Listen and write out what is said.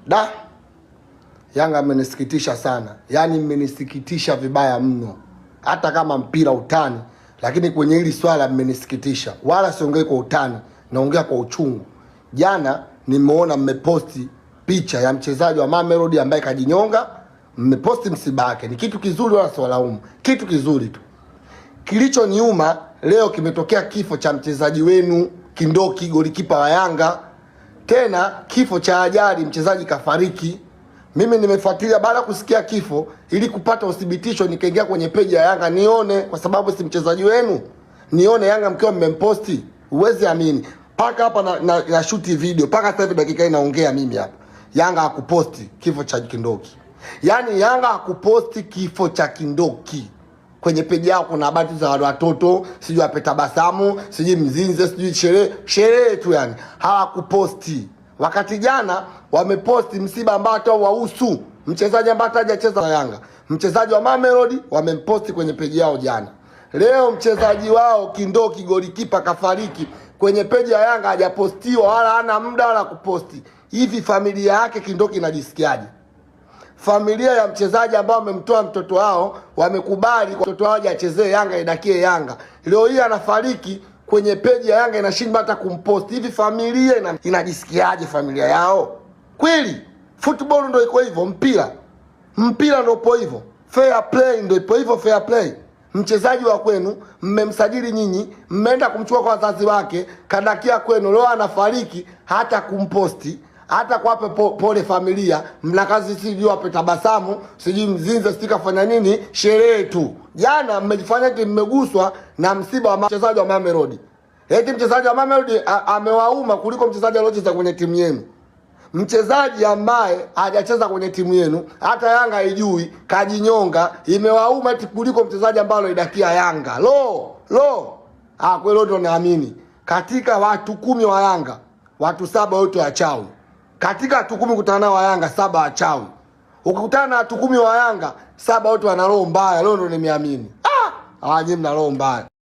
Da, Yanga amenisikitisha sana. Yaani mmenisikitisha vibaya mno. Hata kama mpira utani, lakini kwenye hili swala mmenisikitisha. Wala siongei kwa utani, naongea kwa uchungu. Jana nimeona mmeposti picha ya mchezaji wa Mamelodi ambaye kajinyonga, mmeposti msiba wake. Ni kitu kizuri, wala siwalaumu. Kitu kizuri tu. Kilichoniuma leo kimetokea kifo cha mchezaji wenu Kindoki, golikipa wa Yanga. Tena kifo cha ajali, mchezaji kafariki. Mimi nimefuatilia baada kusikia kifo ili kupata uthibitisho, nikaingia kwenye peji ya Yanga nione, kwa sababu si mchezaji wenu. Nione Yanga mkiwa mmemposti. Uwezi amini. Paka hapa na shoot video, paka sasa hivi dakika inaongea mimi hapa. Yanga hakuposti kifo cha Kindoki. Yaani Yanga hakuposti kifo cha Kindoki. Kwenye peji yao kuna habari za watoto, sijui apetabasamu, sijui mzinze, sijui sherehe tu yani. Hawakuposti. Wakati jana wameposti msiba ambao hata wahusu mchezaji ambaye hajacheza na Yanga. Mchezaji wa Mamelodi wamemposti kwenye peji yao jana. Leo mchezaji wao Kindoki, golikipa, kafariki. Kwenye peji ya Yanga hajapostiwa, wala hana muda wala kuposti. Hivi familia yake Kindoki inajisikiaje? Familia ya mchezaji ambao wamemtoa mtoto wao wamekubali kwa mtoto wao achezee Yanga, idakie Yanga. Leo hii anafariki, kwenye peji ya Yanga inashindwa hata kumpost. Hivi familia inajisikiaje familia yao? Kweli football ndio iko hivyo, mpira ndio ipo hivyo, fair play ndio ipo hivyo, fair play. Mchezaji wa kwenu mmemsajili nyinyi, mmeenda kumchukua kwa wazazi wake, kadakia kwenu, leo anafariki, hata kumposti, hata kuwape pole familia. Mnakazi sijui wape tabasamu, sijui mzinze, stika fanya nini, sherehe tu. Jana mmejifanya eti mmeguswa na msiba wa mchezaji wa Mamelodi. Eti mchezaji wa Mamelodi amewauma kuliko mchezaji aliyecheza kwenye timu yenu. Mchezaji ambaye hajacheza kwenye timu yenu, hata Yanga haijui, kajinyonga, imewauma eti kuliko mchezaji ambaye aloidakia Yanga. Kweli ndio naamini. Katika watu 10 wa Yanga, watu 7 wote wachawi. Katika watu 10 kutana nao wa Yanga, 7 wachawi. Ukikutana na watu 10 wa Yanga, 7 wote wana roho mbaya. Leo ndio nimeamini. Nyinyi mna roho mbaya.